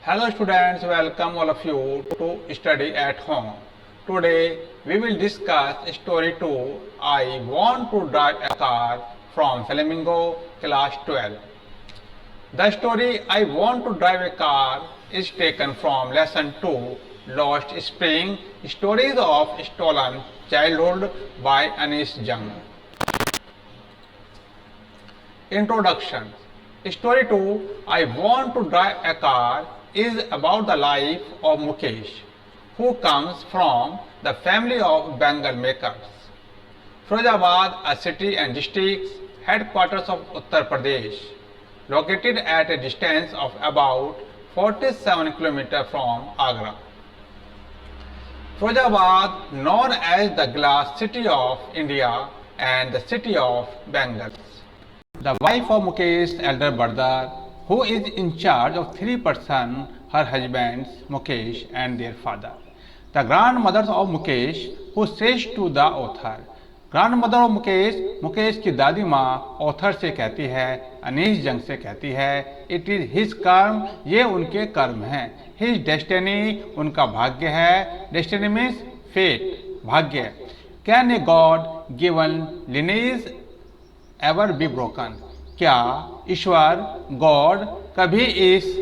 Hello students, welcome all of you to study at home. Today we will discuss story 2. I want to drive a car from Flamingo, class 12. The story I want to drive a car is taken from lesson 2, Lost Spring, Stories of Stolen Childhood by Anish Jung. Introduction. Story 2, I want to drive a car is about the life of Mukesh, who comes from the family of Bengal makers. Firozabad, a city and district headquarters of Uttar Pradesh, located at a distance of about 47 km from Agra. Firozabad, known as the glass city of India and the city of Bengal. The wife of Mukesh's elder brother, who is in charge of 3 persons, her husbands Mukesh and their father. The grandmother of Mukesh, who says to the author, grandmother of Mukesh की दादी माँ author से कहती है, अनीश जंग से कहती है, इट इज हिज कर्म, ये उनके कर्म हैं. हिज डेस्टिनी, उनका भाग्य है. डेस्टिनी मीन्स फेट, भाग्य. Can a god given lineage ever be broken, क्या ईश्वर गॉड कभी इस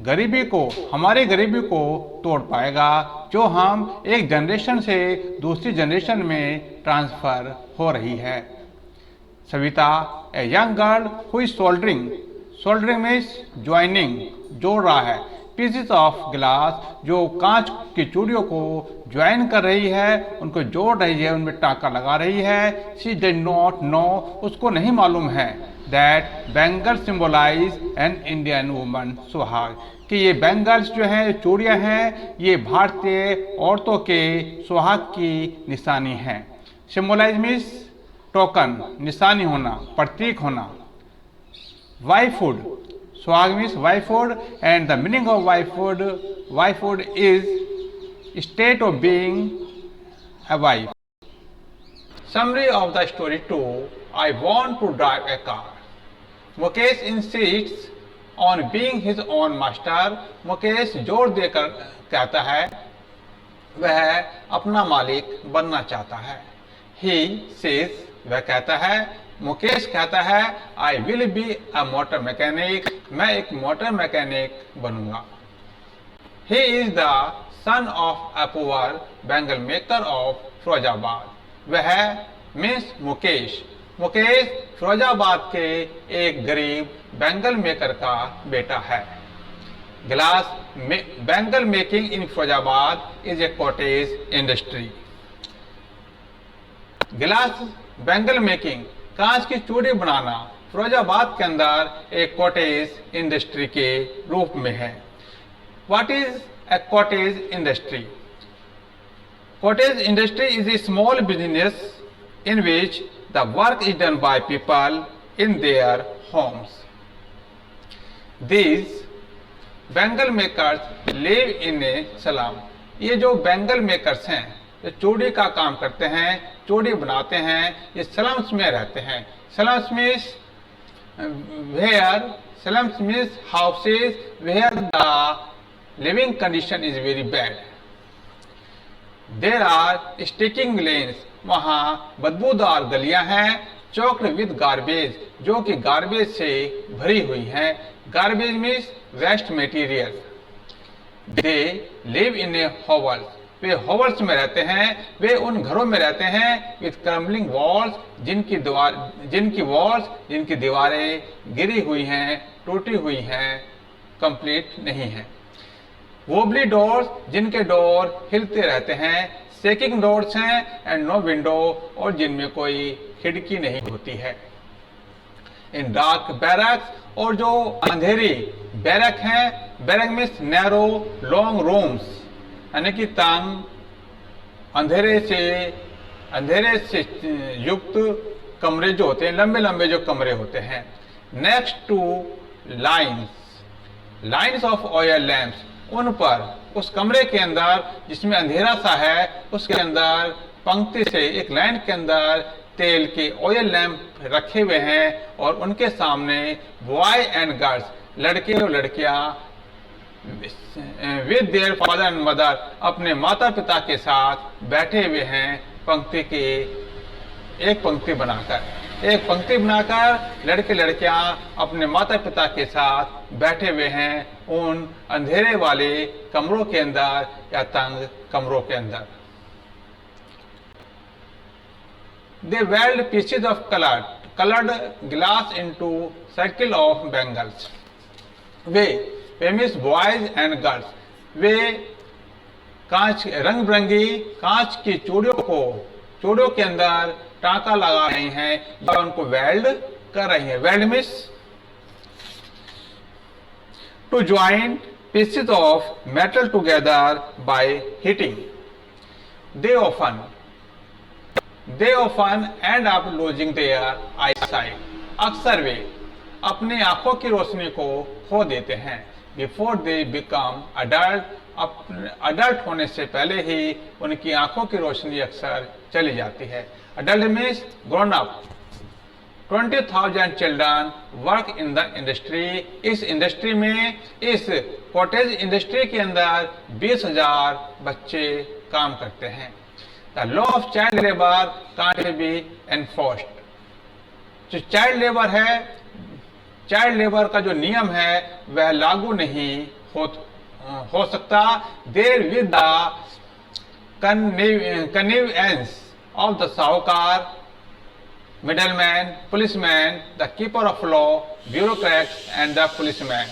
गरीबी को, हमारी गरीबी को तोड़ पाएगा जो हम एक जनरेशन से दूसरी जनरेशन में ट्रांसफर हो रही है. Savita, a young girl who is soldering, soldering means joining, जोड़ रहा है. पीसेस ऑफ ग्लास, जो कांच की चूड़ियों को ज्वाइन कर रही है, उनको जोड़ रही है, उनमें टाँका लगा रही है. शी डज नॉट नो, उसको नहीं मालूम है, that bangle symbolise an Indian woman सुहाग, कि ये बैंगल्स जो हैं, चूड़ियाँ हैं, ये भारतीय औरतों के सुहाग की निशानी हैं. सिम्बोलाइज मीन्स टोकन, निशानी होना, प्रतीक होना. वाइफुड, सुहाग means wifehood, and the meaning of wifehood is state of being a wife. Summary of the story 2, I want to drive a car. Mukesh insists on being his own master. Mukesh जोर देकर कहता है वह अपना मालिक बनना चाहता है. He says, वह कहता है, मुकेश कहता है, I will be a motor mechanic, मैं एक मोटर मैकेनिक बनूंगा. He is the son of a poor Bengal maker of Firozabad. वह मीन्स मुकेश फिरोजाबाद के एक गरीब बैंगल मेकर का बेटा है. Glass bangle making in Firozabad is a cottage industry. Glass bangle making, कांच की चूड़ी बनाना, फिरोजाबाद के अंदर एक कॉटेज इंडस्ट्री के रूप में है. What is a cottage industry? Cottage industry is a small business in which the work is done by people in their homes. These Bengal makers live in a slum. ये जो Bengal makers हैं, जो चूड़ी का काम करते हैं, चूड़ी बनाते हैं, ये स्लम्स में रहते हैं. Slums means slums means houses where the living condition is very bad. There are sticking lanes, वहाँ बदबूदार गलियां हैं. चौक्ड विद गार्बेज, जो कि गार्बेज से भरी हुई हैं. Garbage means waste material. They live in a hovels, वे होवल्स में रहते हैं, वे उन घरों में रहते हैं. विद क्रम्बलिंग वॉल्स, जिनकी दीवारें गिरी हुई हैं, टूटी हुई हैं, कंप्लीट नहीं है. वोबली डोर्स, जिनके डोर हिलते रहते हैं. सेकिंग डोर्स हैं एंड नो विंडो, और जिनमें कोई खिड़की नहीं होती है. इन डार्क बैरक्स, और जो अंधेरी बैरक हैं, barrack means narrow long rooms, यानी कि तंग अंधेरे से युक्त कमरे जो होते हैं, लंबे लंबे जो कमरे होते हैं. Next two lines of oil lamps, उन पर, उस कमरे के अंदर जिसमें अंधेरा सा है, उसके अंदर पंक्ति से एक लाइन के अंदर तेल के ऑयल लैंप रखे हुए हैं, और उनके सामने बॉय एंड गर्ल्स, लड़के और लड़कियां with their father and mother, अपने माता पिता के साथ बैठे हुए हैं पंक्ति के एक पंक्ति बनाकर लड़के लड़कियां अपने माता पिता के साथ बैठे हुए हैं उन अंधेरे वाले कमरों के अंदर या तंग कमरों के अंदर। They weld pieces of colored glass into circle of bangles. Way famous boys and girls, वे कांच रंग बिरंगी कांच की चूड़ियों के अंदर टांका लगा रही हैं या उनको वेल्ड कर रही हैं। Weld means to join pieces of metal together by heating. They often end up losing their eyesight. अक्सर वे अपने आंखों की रोशनी को खो देते हैं। बिफोर दे बिकम अडल्ट होने से पहले ही उनकी आंखों की रोशनी अक्सर चली जाती है। Adult means grown up. 20,000 children work in the industry. इस इंडस्ट्री में, इस कॉटेज इंडस्ट्री के अंदर 20,000 बच्चे काम करते हैं। The law of child labour can't be enforced. जो चाइल्ड लेबर का जो नियम है वह लागू नहीं हो सकता। There with the convenience of the sahukar, middleman, policeman, the keeper of law, bureaucrats and the policeman.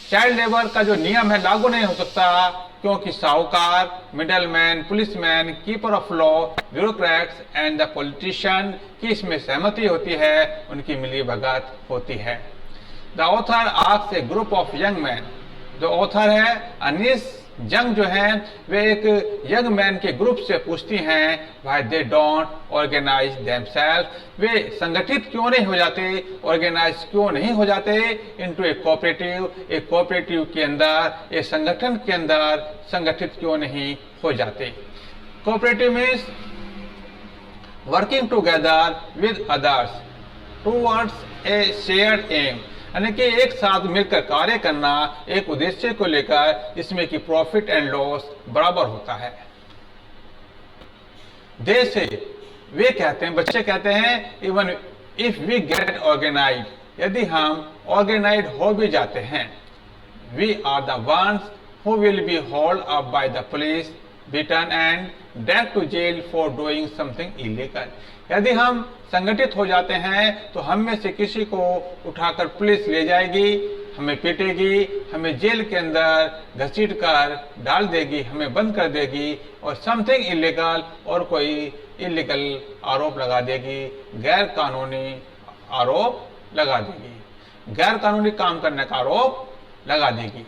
Child labour का जो नियम है लागू नहीं हो सकता क्योंकि साहूकार, middleman, policeman, keeper of law, bureaucrats and the politician की इसमें सहमति होती है, उनकी मिलीभगत होती है। The author asks A group of young man. जो ऑथर है अनीस जंग जो है वे एक यंग मैन के ग्रुप से पूछती हैं why they don't organise themselves. वे संगठित क्यों नहीं हो जाते, ऑर्गेनाइज क्यों नहीं हो जाते इनटू ए कोऑपरेटिव के अंदर, एक संगठन के अंदर संगठित क्यों नहीं हो जाते। Cooperative means working together with others towards a shared aim, यानी कि एक साथ मिलकर कार्य करना एक उद्देश्य को लेकर जिसमें कि प्रॉफिट एंड लॉस बराबर होता है। दे से वे कहते हैं, बच्चे कहते हैं even if we get organise, यदि हम ऑर्गेनाइज हो भी जाते हैं, we are the ones who will be hold up by the police, beaten and dragged to jail for doing something illegal. यदि हम संगठित हो जाते हैं तो हम में से किसी को उठाकर पुलिस ले जाएगी, हमें पीटेगी, हमें जेल के अंदर घसीट कर डाल देगी, हमें बंद कर देगी और समथिंग इलीगल और कोई इलीगल आरोप लगा देगी, गैर कानूनी आरोप लगा देगी, गैर कानूनी काम करने का आरोप लगा देगी।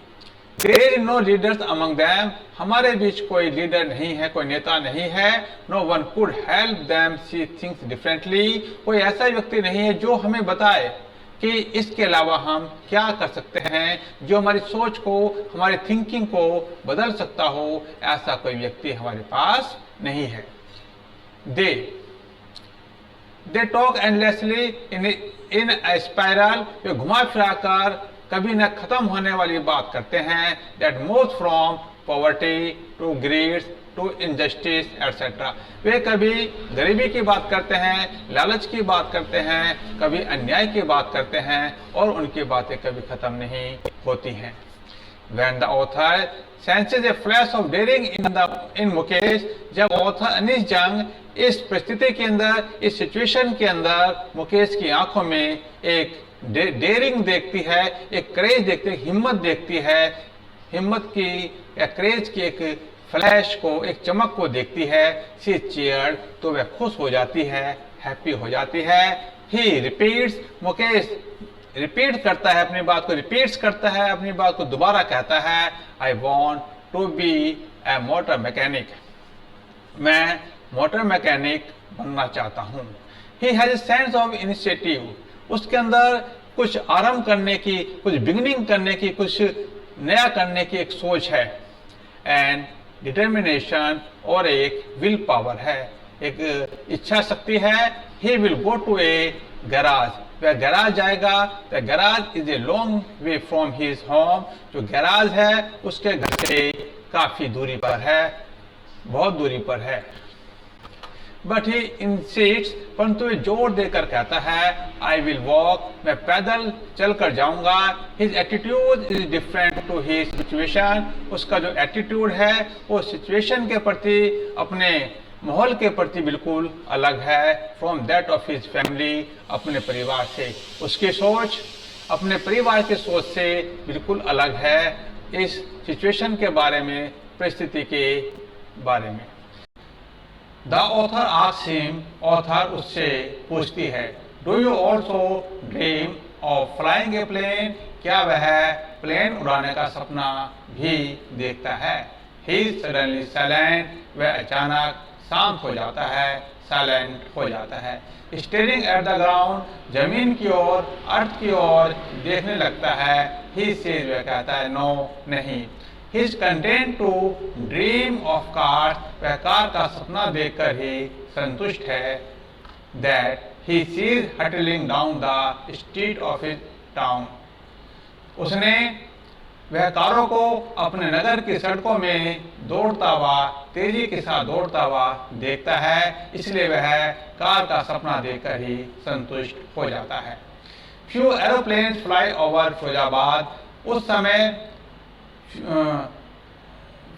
There is no leaders among them, हमारे बीच कोई लीडर नहीं है, कोई नेता नहीं है। No one could help them see things differently, कोई ऐसा व्यक्ति नहीं है जो हमें बताए कि इसके अलावा हम क्या कर सकते हैं, जो हमारी सोच को, हमारी थिंकिंग को बदल सकता हो, ऐसा कोई व्यक्ति हमारे पास नहीं है। They talk endlessly in a spiral, वे घुमा फिरा कर कभी न खत्म होने वाली बात करते हैं। That moves from poverty to greed to injustice etcetera. वे कभी गरीबी की बात करते हैं, लालच की बात करते हैं, कभी अन्याय की बात करते हैं और उनकी बातें कभी खत्म नहीं होती हैं। When the author senses a flash of daring in Mukesh, जब ऑथर अनीस जंग इस परिस्थिति के अंदर, इस सिचुएशन के अंदर मुकेश की आंखों में एक डेयरिंग देखती है, एक क्रेज देखती है, हिम्मत देखती है, हिम्मत की या क्रेज की एक फ्लैश को, एक चमक को देखती है, सी चीयर्ड, तो वह खुश हो जाती है, हैप्पी हो जाती है। ही रिपीट्स, मुकेश रिपीट करता है अपनी बात को, रिपीट्स करता है अपनी बात को, दोबारा कहता है I want to be a motor mechanic, मैं मोटर मैकेनिक बनना चाहता हूँ। He has a sense of initiative, उसके अंदर कुछ आरंभ करने की, कुछ बिगिनिंग करने की, कुछ नया करने की एक सोच है। एंड डिटर्मिनेशन, और एक विल पावर है, एक इच्छा शक्ति है। He will go to a garage, वह गैराज जाएगा। The garage is a long way from his home. जो गैराज है उसके घर से काफी दूरी पर है, बहुत दूरी पर है। बट ही इंसिस्ट्स, परंतु जोर देकर कहता है, आई विल वॉक, मैं पैदल चलकर जाऊंगा। His attitude is different to his situation. उसका जो एटीट्यूड है वो सिचुएशन के प्रति, अपने माहौल के प्रति बिल्कुल अलग है। From that of his family, अपने परिवार से। उसकी सोच अपने परिवार की सोच से बिल्कुल अलग है इस सिचुएशन के बारे में, परिस्थिति के बारे में। The author asks him, author उससे पूछती है, do you also dream of flying a plane? क्या वह प्लेन उड़ाने का सपना भी देखता है? ही इज सडनली साइलेंट, वह अचानक शांत हो जाता है, साइलेंट हो जाता है। स्टेरिंग एट द ग्राउंड, जमीन की ओर, अर्थ की ओर देखने लगता है। ही सेज, वह कहता है, नो, नहीं। He is content to dream of cars, वह कार का सपना देखकर ही संतुष्ट है। That he sees hurtling down the street of his town, उसने वह कारों को अपने नगर की सड़कों में दौड़ता हुआ, तेजी के साथ दौड़ता हुआ देखता है, इसलिए वह कार का सपना देखकर ही संतुष्ट हो जाता है। Few aeroplanes fly over Firozabad, उस समय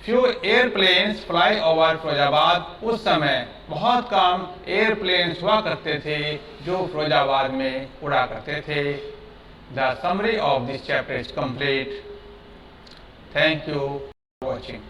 few airplanes fly over Firozabad, उस समय बहुत कम एयरप्लेन्स हुआ करते थे जो फिरोजाबाद में उड़ा करते थे। The summary of this chapter is complete. Thank you for watching.